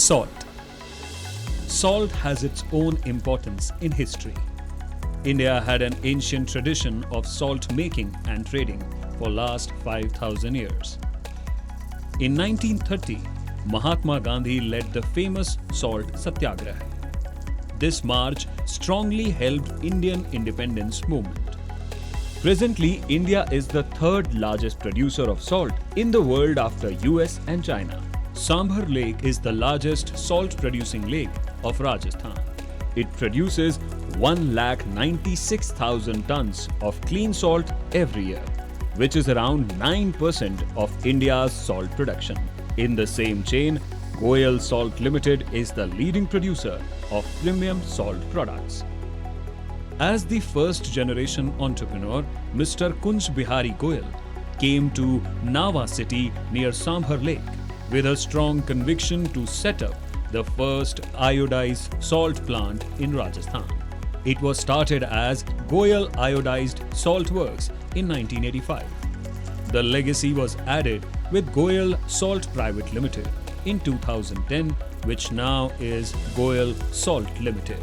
Salt. Salt has its own importance in history. India had an ancient tradition of salt making and trading for last 5,000 years. In 1930, Mahatma Gandhi led the famous Salt Satyagraha. This march strongly helped Indian independence movement. Presently, India is the third largest producer of salt in the world after US and China. Sambhar Lake is the largest salt-producing lake of Rajasthan. It produces 196,000 tons of clean salt every year, which is around 9% of India's salt production. In the same chain, Goyal Salt Ltd is the leading producer of premium salt products. As the first-generation entrepreneur, Mr. Kunj Bihari Goyal came to Nawa city near Sambhar Lake with a strong conviction to set up the first iodized salt plant in Rajasthan. It was started as Goyal Iodized Salt Works in 1985. The legacy was added with Goyal Salt Private Limited in 2010, which now is Goyal Salt Ltd.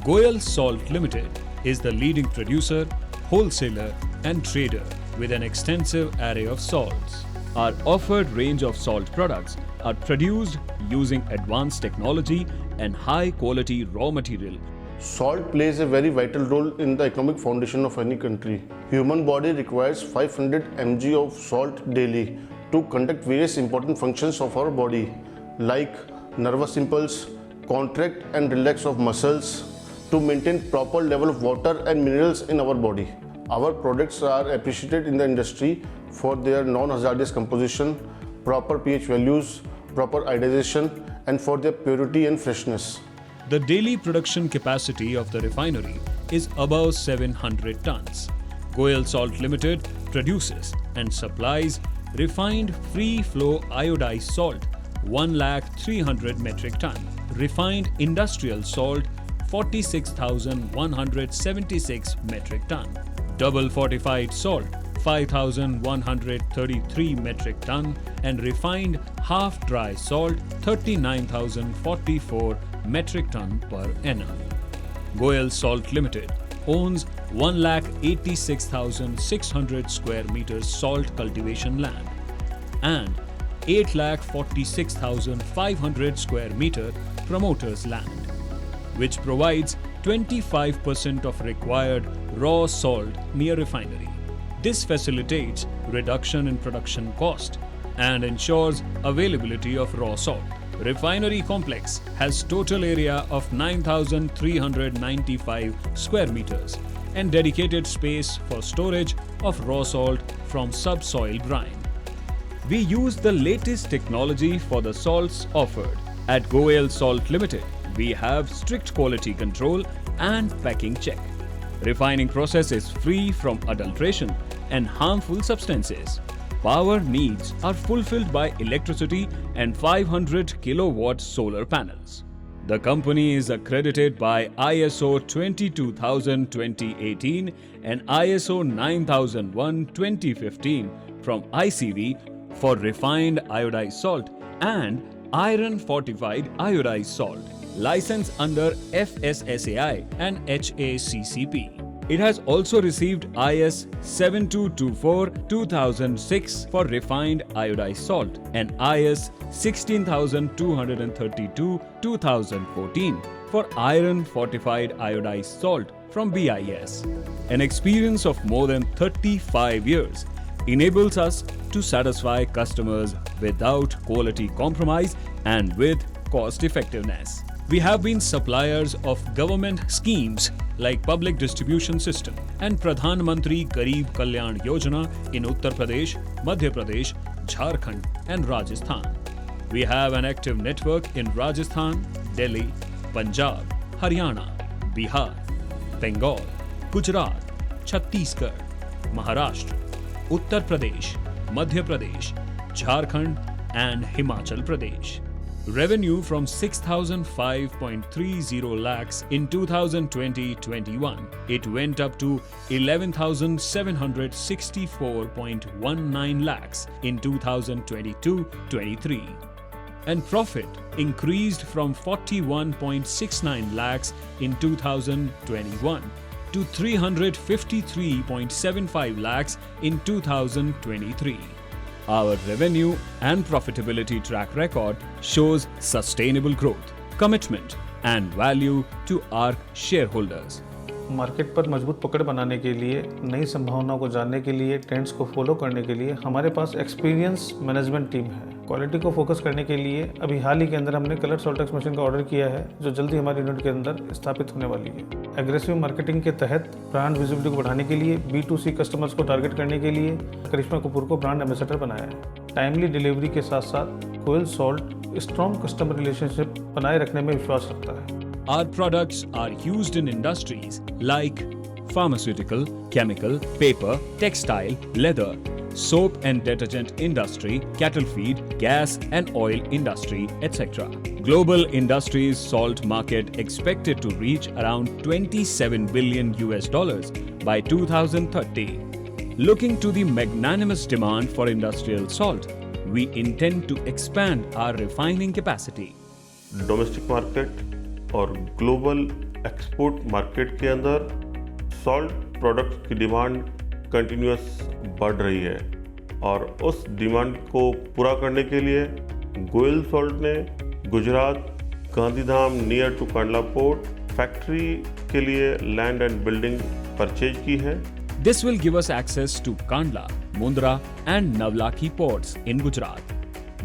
Goyal Salt Ltd is the leading producer, wholesaler and trader with an extensive array of salts. Our offered range of salt products are produced using advanced technology and high-quality raw material. Salt plays a very vital role in the economic foundation of any country. Human body requires 500 mg of salt daily to conduct various important functions of our body, like nervous impulse, contract and relax of muscles, to maintain proper level of water and minerals in our body. Our products are appreciated in the industry for their non-hazardous composition, proper pH values, proper iodization, and for their purity and freshness. The daily production capacity of the refinery is above 700 tons. Goyal Salt Ltd produces and supplies refined free-flow iodized salt 1,300,000 metric ton, refined industrial salt 46,176 metric ton, double fortified salt 5,133 metric ton, and refined half-dry salt 39,044 metric ton per annum. Goyal Salt Ltd owns 1,86,600 square meters salt cultivation land and 8,46,500 square meter promoters land, which provides 25% of required raw salt near refinery. This facilitates reduction in production cost and ensures availability of raw salt. Refinery complex has total area of 9,395 square meters and dedicated space for storage of raw salt from subsoil brine. We use the latest technology for the salts offered. At Goyal Salt Ltd, we have strict quality control and packing check. Refining process is free from adulteration and harmful substances. Power needs are fulfilled by electricity and 500 kilowatt solar panels. The company is accredited by ISO 22000:2018 and ISO 9001:2015 from ICV for refined iodized salt and iron fortified iodized salt, licensed under FSSAI and HACCP. It has also received IS 7224:2006 for refined iodized salt and IS 16232:2014 for iron fortified iodized salt from BIS. An experience of more than 35 years enables us to satisfy customers without quality compromise and with cost effectiveness. We have been suppliers of government schemes like Public Distribution System and Pradhan Mantri Garib Kalyan Yojana in Uttar Pradesh, Madhya Pradesh, Jharkhand and Rajasthan. We have an active network in Rajasthan, Delhi, Punjab, Haryana, Bihar, Bengal, Gujarat, Chhattisgarh, Maharashtra, Uttar Pradesh, Madhya Pradesh, Jharkhand and Himachal Pradesh. Revenue from 6,005.30 lakhs in 2020-21. It went up to 11,764.19 lakhs in 2022-23. and profit increased from 41.69 lakhs in 2021 to 353.75 lakhs in 2023. Our revenue and profitability track record shows sustainable growth, commitment and value to our shareholders. Market पर मजबूत पकड़ बनाने के लिए, नई संभावनाओं को जानने के लिए, ट्रेंड्स को फॉलो करने के लिए हमारे पास एक्सपीरियंस मैनेजमेंट टीम है। क्वालिटी को फोकस करने के लिए अभी हाल ही के अंदर हमने कलर सॉल्टेक्स मशीन का ऑर्डर किया है, जो जल्दी हमारे यूनिट के अंदर स्थापित होने वाली है। एग्रेसिव मार्केटिंग के तहत ब्रांड विजिबिलिटी को बढ़ाने के लिए, B2C कस्टमर्स को टारगेट करने के लिए करिश्मा कपूर को ब्रांड एम्बेसडर बनाया है। टाइमली डिलीवरी के साथ साथ Goyal salt strong customer relationship बनाए रखने में विश्वास रखता है। Our products are used in industries like pharmaceutical, chemical, paper, textile, leather, soap and detergent industry, cattle feed, gas and oil industry, etc. Global industries salt market expected to reach around $27 billion by 2030. Looking to the magnanimous demand for industrial salt, we intend to expand our refining capacity. Domestic market और global export market के अंदर salt products की demand continuous बढ़ रही है और उस demand को पूरा करने के लिए गोयल सॉल्ट ने Gujarat Gandhidham near to Kandla port factory के लिए लैंड एंड बिल्डिंग परचेज की है। This will give us access to Kandla, Mundra and Navlaki ports in Gujarat.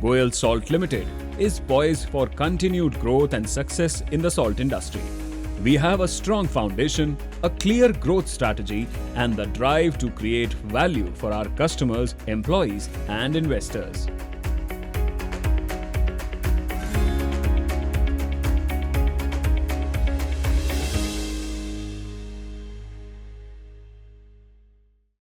Goyal Salt Ltd is poised for continued growth and success in the salt industry. We have a strong foundation, a clear growth strategy, and the drive to create value for our customers, employees, and investors.